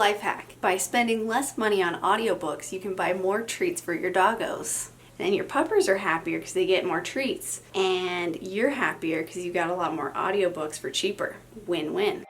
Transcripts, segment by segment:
life hack. By spending less money on audiobooks, you can buy more treats for your doggos. And your puppers are happier because they get more treats. And you're happier because you got a lot more audiobooks for cheaper. Win-win.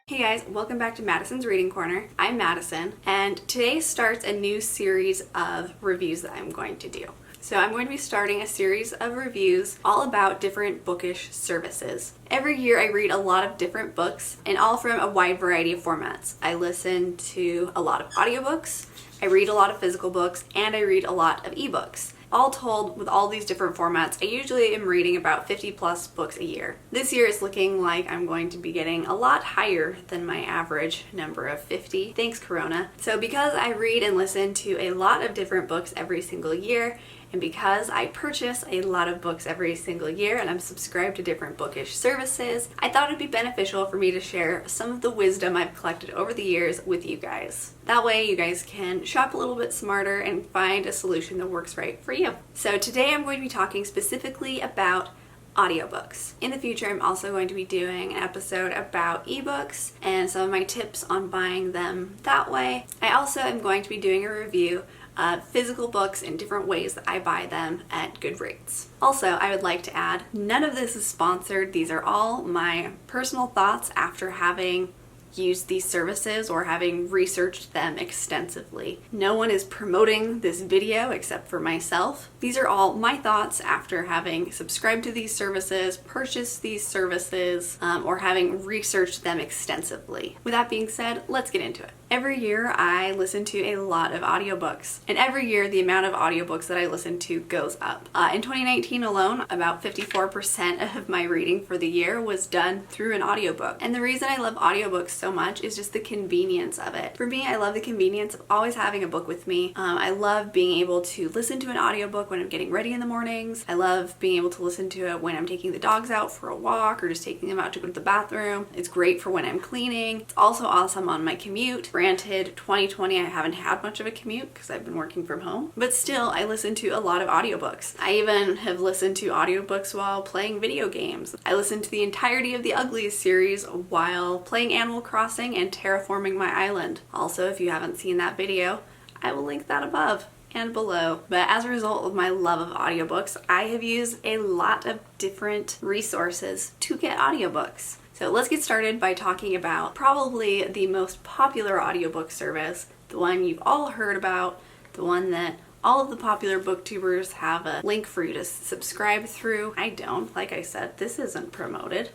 Hey guys, welcome back to Madison's Reading Corner. I'm Madison, and today starts a new series of reviews that I'm going to do. So I'm going to be starting a series of reviews all about different bookish services. Every year I read a lot of different books, and all from a wide variety of formats. I listen to a lot of audiobooks, I read a lot of physical books, and I read a lot of ebooks. All told, with all these different formats, I usually am reading about 50 plus books a year. This year it's looking like I'm going to be getting a lot higher than my average number of 50. Thanks, Corona. So because I read and listen to a lot of different books every single year, and because I purchase a lot of books every single year and I'm subscribed to different bookish services, I thought it'd be beneficial for me to share some of the wisdom I've collected over the years with you guys. That way you guys can shop a little bit smarter and find a solution that works right for you. So today I'm going to be talking specifically about audiobooks. In the future, I'm also going to be doing an episode about ebooks and some of my tips on buying them that way. I also am going to be doing a review of physical books in different ways that I buy them at good rates. Also, I would like to add, none of this is sponsored. These are all my personal thoughts after having used these services or having researched them extensively. No one is promoting this video except for myself. These are all my thoughts after having subscribed to these services, purchased these services, or having researched them extensively. With that being said, let's get into it. Every year I listen to a lot of audiobooks, and every year the amount of audiobooks that I listen to goes up. In 2019 alone, about 54% of my reading for the year was done through an audiobook. And the reason I love audiobooks so much is just the convenience of it. For me, I love the convenience of always having a book with me. I love being able to listen to an audiobook when I'm getting ready in the mornings. I love being able to listen to it when I'm taking the dogs out for a walk or just taking them out to go to the bathroom. It's great for when I'm cleaning. It's also awesome on my commute. Granted, 2020 I haven't had much of a commute because I've been working from home, but still I listen to a lot of audiobooks. I even have listened to audiobooks while playing video games. I listened to the entirety of the Ugliest series while playing Animal Crossing and terraforming my island. Also, if you haven't seen that video, I will link that above and below. But as a result of my love of audiobooks, I have used a lot of different resources to get audiobooks. So let's get started by talking about probably the most popular audiobook service, the one you've all heard about, the one that all of the popular booktubers have a link for you to subscribe through. I don't. Like I said, this isn't promoted.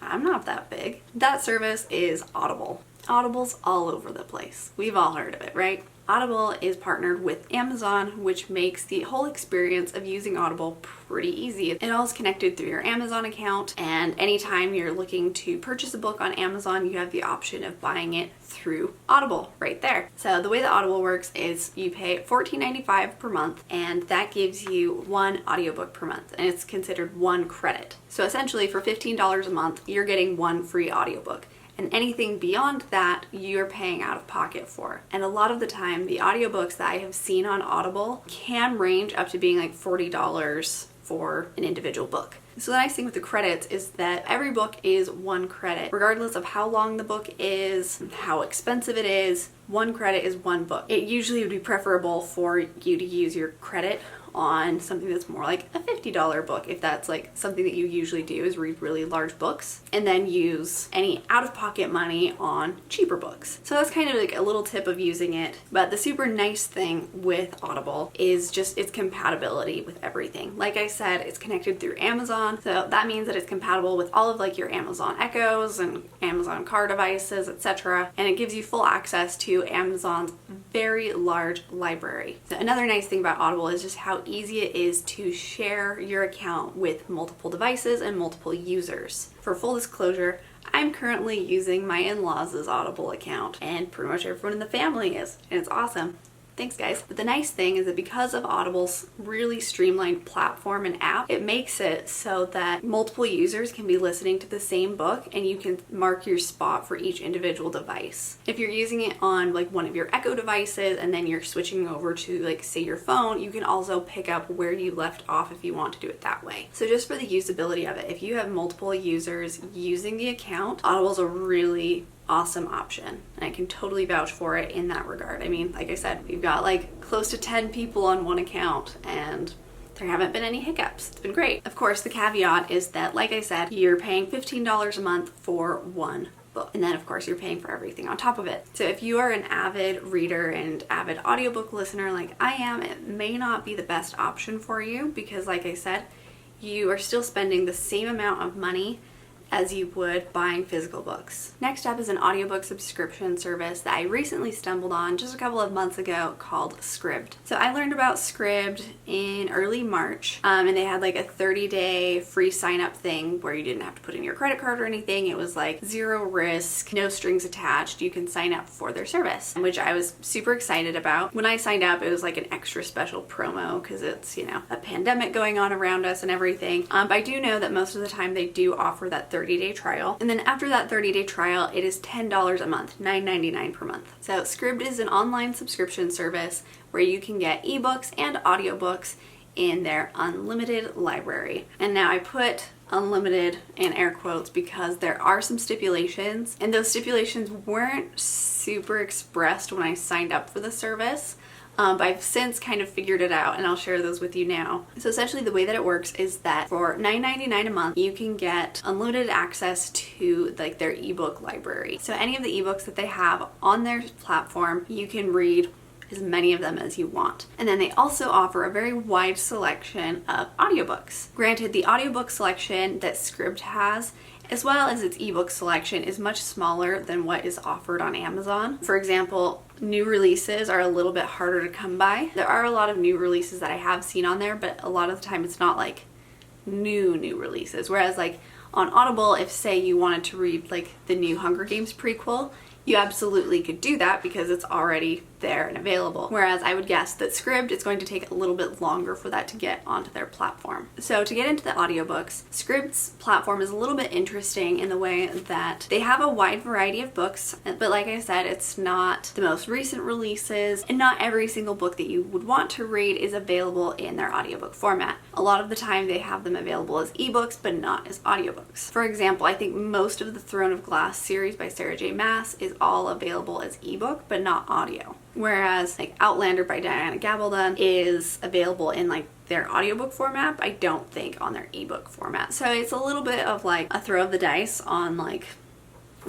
I'm not that big. That service is Audible. Audible's all over the place. We've all heard of it, right? Audible is partnered with Amazon, which makes the whole experience of using Audible pretty easy. It all is connected through your Amazon account, and anytime you're looking to purchase a book on Amazon, you have the option of buying it through Audible right there. So the way that Audible works is you pay $14.95 per month, and that gives you one audiobook per month, and it's considered one credit. So essentially for $15 a month, you're getting one free audiobook. And anything beyond that, you're paying out of pocket for. And a lot of the time, the audiobooks that I have seen on Audible can range up to being like $40 for an individual book. So the nice thing with the credits is that every book is one credit. Regardless of how long the book is, how expensive it is, one credit is one book. It usually would be preferable for you to use your credit on something that's more like a $50 book, if that's like something that you usually do is read really large books, and then use any out-of-pocket money on cheaper books. So that's kind of like a little tip of using it. But the super nice thing with Audible is just its compatibility with everything. Like I said, it's connected through Amazon, so that means that it's compatible with all of like your Amazon Echoes and Amazon Car devices, etc. And it gives you full access to Amazon's very large library. So another nice thing about Audible is just how easy it is to share your account with multiple devices and multiple users. For full disclosure, I'm currently using my in-laws' Audible account, and pretty much everyone in the family is, and it's awesome. Thanks, guys. But the nice thing is that because of Audible's really streamlined platform and app, it makes it so that multiple users can be listening to the same book and you can mark your spot for each individual device. If you're using it on like one of your Echo devices and then you're switching over to like say your phone, you can also pick up where you left off if you want to do it that way. So just for the usability of it, if you have multiple users using the account, Audible's a really awesome option, and I can totally vouch for it in that regard. I mean, like I said, we've got like close to 10 people on one account and there haven't been any hiccups. It's been great. Of course, the caveat is that, like I said, you're paying $15 a month for one book, and then of course you're paying for everything on top of it. So if you are an avid reader and avid audiobook listener like I am, it may not be the best option for you because, like I said, you are still spending the same amount of money as you would buying physical books. Next up is an audiobook subscription service that I recently stumbled on just a couple of months ago called Scribd. So I learned about Scribd in early March, and they had like a 30-day free sign-up thing where you didn't have to put in your credit card or anything. It was like zero risk, no strings attached. You can sign up for their service, which I was super excited about. When I signed up, it was like an extra special promo because it's, you know, a pandemic going on around us and everything. But I do know that most of the time they do offer that 30-day trial. And then after that 30-day trial, it is $10 a month, $9.99 per month. So Scribd is an online subscription service where you can get ebooks and audiobooks in their unlimited library. And now I put unlimited in air quotes because there are some stipulations, and those stipulations weren't super expressed when I signed up for the service. But I've since kind of figured it out, and I'll share those with you now. So essentially the way that it works is that for $9.99 a month, you can get unlimited access to like their ebook library. So any of the ebooks that they have on their platform, you can read as many of them as you want. And then they also offer a very wide selection of audiobooks. Granted, the audiobook selection that Scribd has, as well as its ebook selection, is much smaller than what is offered on Amazon. For example, new releases are a little bit harder to come by. There are a lot of new releases that I have seen on there, but a lot of the time it's not like new releases. Whereas like on Audible, if say you wanted to read like the new Hunger Games prequel, you absolutely could do that because it's already there and available. Whereas I would guess that Scribd, it's going to take a little bit longer for that to get onto their platform. So to get into the audiobooks, Scribd's platform is a little bit interesting in the way that they have a wide variety of books, but like I said, it's not the most recent releases, and not every single book that you would want to read is available in their audiobook format. A lot of the time they have them available as ebooks, but not as audiobooks. For example, I think most of the Throne of Glass series by Sarah J. Maas is all available as ebook, but not audio. Whereas like Outlander by Diana Gabaldon is available in like their audiobook format, I don't think on their ebook format. So it's a little bit of like a throw of the dice on like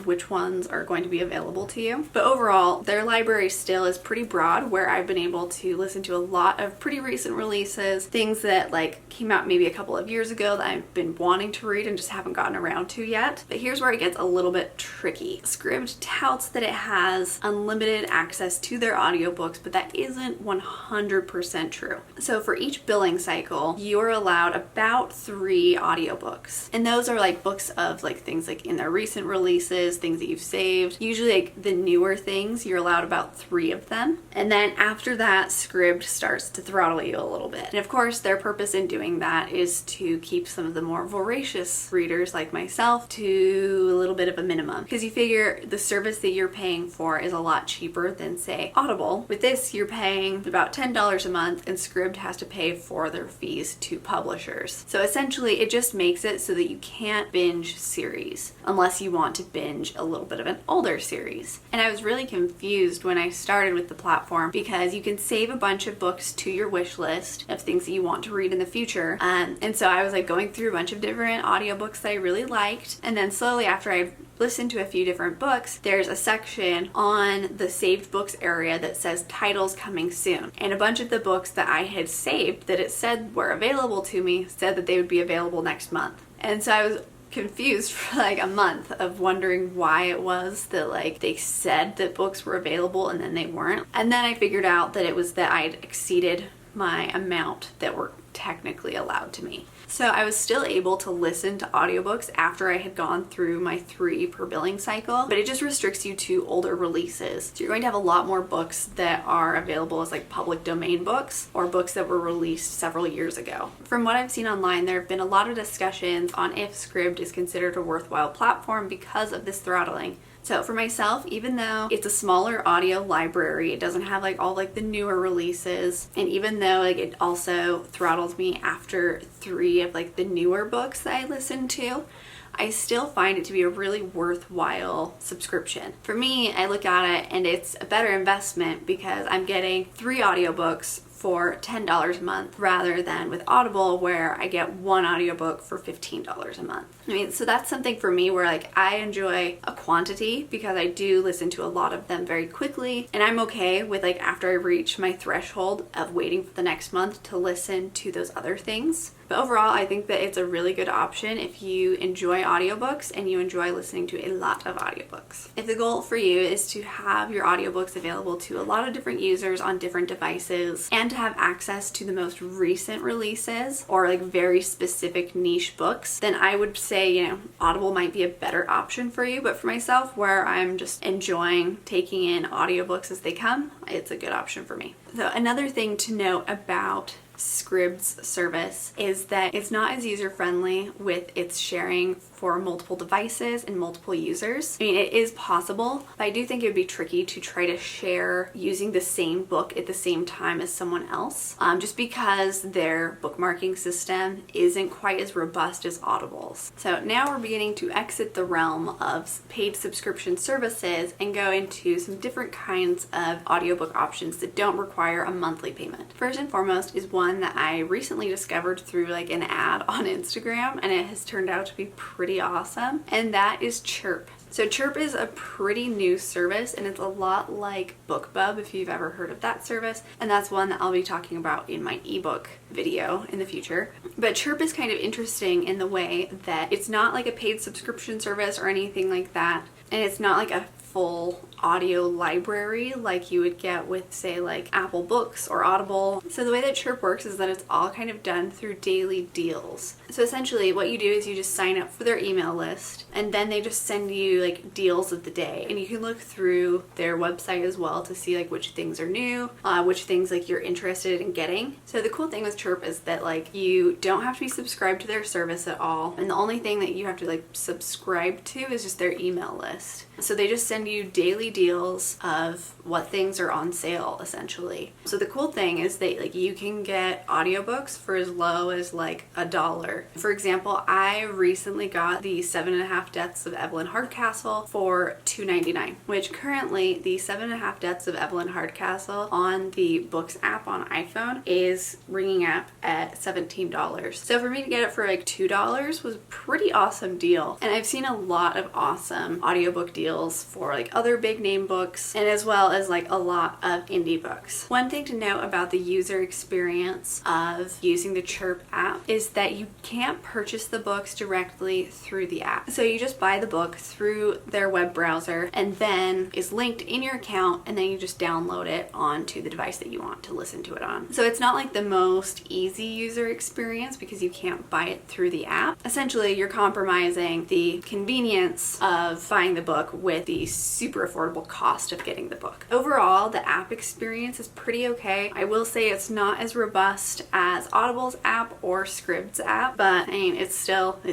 which ones are going to be available to you. But overall, their library still is pretty broad, where I've been able to listen to a lot of pretty recent releases, things that like came out maybe a couple of years ago that I've been wanting to read and just haven't gotten around to yet. But here's where it gets a little bit tricky. Scribd touts that it has unlimited access to their audiobooks, but that isn't 100% true. So for each billing cycle, you're allowed about 3 audiobooks. And those are like books of like things like in their recent releases, things that you've saved. Usually like the newer things, you're allowed about 3 of them. And then after that, Scribd starts to throttle you a little bit. And of course, their purpose in doing that is to keep some of the more voracious readers like myself to a little bit of a minimum. Because you figure the service that you're paying for is a lot cheaper than say Audible. With this, you're paying about $10 a month, and Scribd has to pay for their fees to publishers. So essentially, it just makes it so that you can't binge series unless you want to binge a little bit of an older series. And I was really confused when I started with the platform because you can save a bunch of books to your wish list of things that you want to read in the future. And so I was like going through a bunch of different audiobooks that I really liked. And then slowly after I listened to a few different books, there's a section on the saved books area that says titles coming soon. And a bunch of the books that I had saved that it said were available to me said that they would be available next month. And so I was confused for like a month of wondering why it was that like they said that books were available and then they weren't. And then I figured out that it was that I had exceeded my amount that were technically allowed to me. So I was still able to listen to audiobooks after I had gone through my 3 per billing cycle, but it just restricts you to older releases. So you're going to have a lot more books that are available as like public domain books or books that were released several years ago. From what I've seen online, there have been a lot of discussions on if Scribd is considered a worthwhile platform because of this throttling. So for myself, even though it's a smaller audio library, it doesn't have like all like the newer releases, and even though like it also throttles me after 3 of like the newer books that I listen to, I still find it to be a really worthwhile subscription. For me, I look at it and it's a better investment because I'm getting 3 audiobooks for $10 a month rather than with Audible where I get 1 audiobook for $15 a month. I mean, so that's something for me where like I enjoy a quantity because I do listen to a lot of them very quickly, and I'm okay with like after I reach my threshold of waiting for the next month to listen to those other things. But overall, I think that it's a really good option if you enjoy audiobooks and you enjoy listening to a lot of audiobooks. If the goal for you is to have your audiobooks available to a lot of different users on different devices and to have access to the most recent releases or like very specific niche books, then I would say, you know, Audible might be a better option for you. But for myself, where I'm just enjoying taking in audiobooks as they come, it's a good option for me. So another thing to note about Scribd's service is that it's not as user-friendly with its sharing for multiple devices and multiple users. I mean, it is possible, but I do think it would be tricky to try to share using the same book at the same time as someone else, just because their bookmarking system isn't quite as robust as Audible's. So now we're beginning to exit the realm of paid subscription services and go into some different kinds of audiobook options that don't require a monthly payment. First and foremost is one that I recently discovered through like an ad on Instagram, and it has turned out to be pretty awesome, and that is Chirp. So Chirp is a pretty new service, and it's a lot like BookBub if you've ever heard of that service, and that's one that I'll be talking about in my ebook video in the future. But Chirp is kind of interesting in the way that it's not like a paid subscription service or anything like that, and it's not like a full audio library like you would get with, say, like Apple Books or Audible. So the way that Chirp works is that it's all kind of done through daily deals. So essentially what you do is you just sign up for their email list, and then they just send you like deals of the day, and you can look through their website as well to see like which things are new, which things like you're interested in getting. So the cool thing with Chirp is that like you don't have to be subscribed to their service at all, and the only thing that you have to like subscribe to is just their email list. So they just send you daily deals of what things are on sale essentially. So the cool thing is that like you can get audiobooks for as low as like $1. For example, I recently got the 7.5 Deaths of Evelyn Hardcastle for $2.99, which currently the 7.5 Deaths of Evelyn Hardcastle on the Books app on iPhone is ringing up at $17. So for me to get it for like $2 was a pretty awesome deal. And I've seen a lot of awesome audiobook deals for like other big name books, and as well as like a lot of indie books. One thing to note about the user experience of using the Chirp app is that you can't purchase the books directly through the app. So you just buy the book through their web browser, and then it's linked in your account, and then you just download it onto the device that you want to listen to it on. So it's not like the most easy user experience because you can't buy it through the app. Essentially, you're compromising the convenience of buying the book with the super affordable cost of getting the book. Overall, the app experience is pretty okay. I will say it's not as robust as Audible's app or Scribd's app, but I mean, it's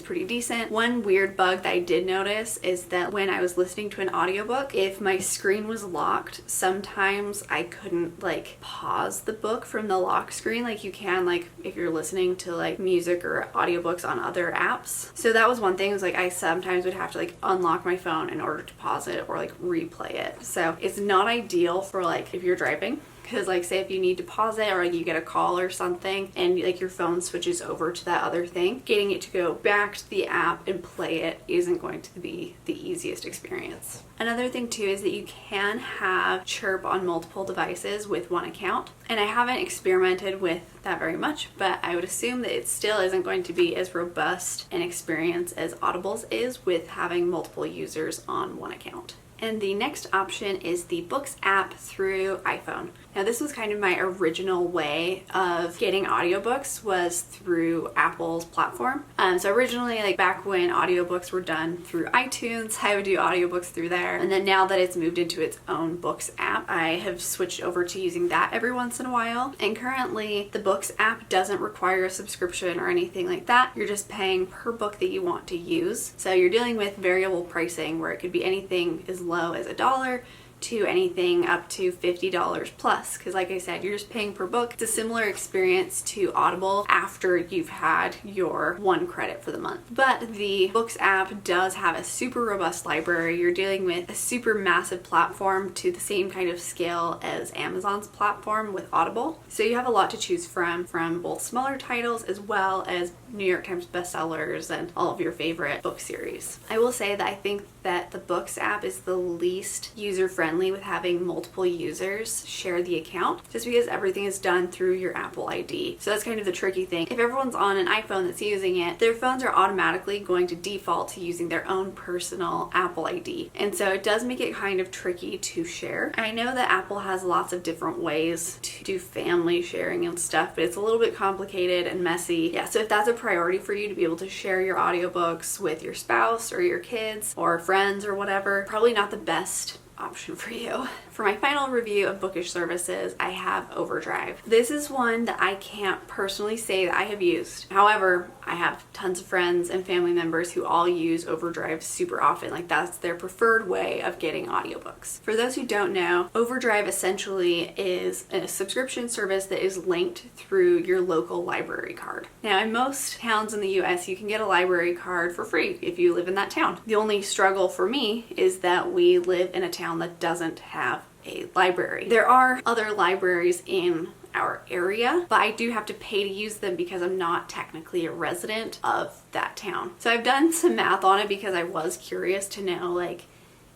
pretty decent. One weird bug that I did notice is that when I was listening to an audiobook, if my screen was locked, sometimes I couldn't like pause the book from the lock screen like you can like if you're listening to like music or audiobooks on other apps. So that was one thing, was like I sometimes would have to like unlock my phone in order to pause it or like replay it. So it's not ideal for like if you're driving, because like say if you need to pause it or like you get a call or something and like your phone switches over to that other thing, getting it to go back to the app and play it isn't going to be the easiest experience. Another thing too is that you can have Chirp on multiple devices with one account, and I haven't experimented with that very much, but I would assume that it still isn't going to be as robust an experience as Audible's is with having multiple users on one account. And the next option is the Books app through iPhone. Now this was kind of my original way of getting audiobooks, was through Apple's platform. So originally, like back when audiobooks were done through iTunes, I would do audiobooks through there. And then now that it's moved into its own Books app, I have switched over to using that every once in a while. And currently the Books app doesn't require a subscription or anything like that. You're just paying per book that you want to use. So you're dealing with variable pricing where it could be anything as low as $1 to anything up to $50 plus, because like I said, you're just paying per book. It's a similar experience to Audible after you've had your 1 credit for the month. But the Books app does have a super robust library. You're dealing with a super massive platform to the same kind of scale as Amazon's platform with Audible. So you have a lot to choose from both smaller titles as well as New York Times bestsellers and all of your favorite book series. I will say that I think that the Books app is the least user-friendly with having multiple users share the account, just because everything is done through your Apple ID. So that's kind of the tricky thing. If everyone's on an iPhone that's using it, their phones are automatically going to default to using their own personal Apple ID. And so it does make it kind of tricky to share. I know that Apple has lots of different ways to do family sharing and stuff, but it's a little bit complicated and messy. Yeah, so if that's a priority for you to be able to share your audiobooks with your spouse or your kids or friends or whatever, probably not the best option for you. For my final review of bookish services, I have Overdrive. This is one that I can't personally say that I have used. However, I have tons of friends and family members who all use Overdrive super often. Like that's their preferred way of getting audiobooks. For those who don't know, Overdrive essentially is a subscription service that is linked through your local library card. Now, in most towns in the US, you can get a library card for free if you live in that town. The only struggle for me is that we live in a town that doesn't have a library. There are other libraries in our area, but I do have to pay to use them because I'm not technically a resident of that town. So I've done some math on it because I was curious to know, like,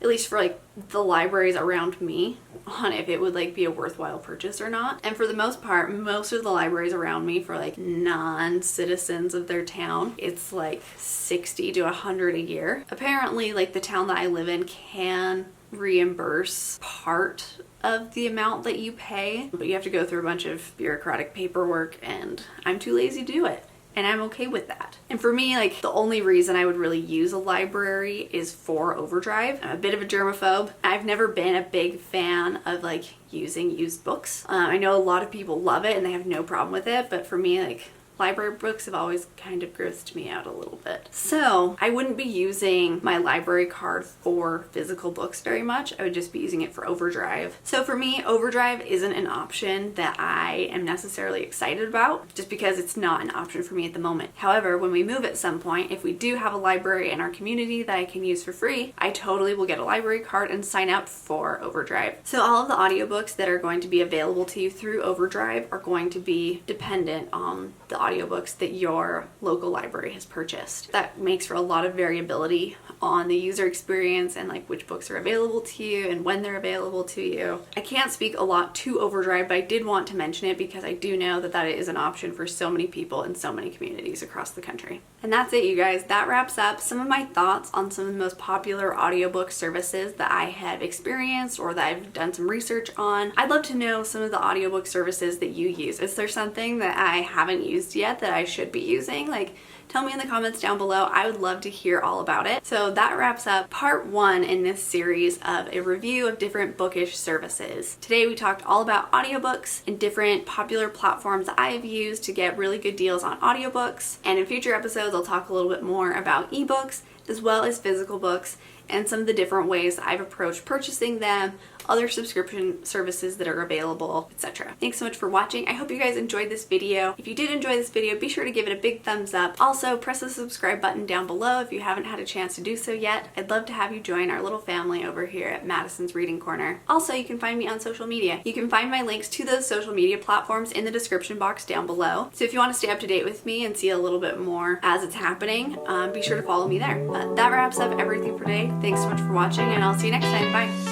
at least for like the libraries around me, on if it would like be a worthwhile purchase or not. And for the most part, most of the libraries around me for like non-citizens of their town, it's like $60 to $100 a year. Apparently, like the town that I live in can reimburse part of the amount that you pay, but you have to go through a bunch of bureaucratic paperwork, and I'm too lazy to do it. And I'm okay with that. And for me, like the only reason I would really use a library is for Overdrive. I'm a bit of a germaphobe. I've never been a big fan of like using used books. I know a lot of people love it and they have no problem with it, but for me, like library books have always kind of grossed me out a little bit. So I wouldn't be using my library card for physical books very much. I would just be using it for Overdrive. So for me, Overdrive isn't an option that I am necessarily excited about, just because it's not an option for me at the moment. However, when we move at some point, if we do have a library in our community that I can use for free, I totally will get a library card and sign up for Overdrive. So all of the audiobooks that are going to be available to you through Overdrive are going to be dependent on the audiobooks that your local library has purchased. That makes for a lot of variability on the user experience and like which books are available to you and when they're available to you. I can't speak a lot to Overdrive, but I did want to mention it because I do know that that is an option for so many people in so many communities across the country. And that's it, you guys. That wraps up some of my thoughts on some of the most popular audiobook services that I have experienced or that I've done some research on. I'd love to know some of the audiobook services that you use. Is there something that I haven't used yet that I should be using? Like, tell me in the comments down below. I would love to hear all about it. So that wraps up part 1 in this series of a review of different bookish services. Today we talked all about audiobooks and different popular platforms that I have used to get really good deals on audiobooks. And in future episodes, I'll talk a little bit more about ebooks as well as physical books and some of the different ways that I've approached purchasing them, other subscription services that are available, etc. Thanks so much for watching. I hope you guys enjoyed this video. If you did enjoy this video, be sure to give it a big thumbs up. Also, press the subscribe button down below if you haven't had a chance to do so yet. I'd love to have you join our little family over here at Madison's Reading Corner. Also, you can find me on social media. You can find my links to those social media platforms in the description box down below. So if you want to stay up to date with me and see a little bit more as it's happening, be sure to follow me there. That wraps up everything for today. Thanks so much for watching, and I'll see you next time. Bye.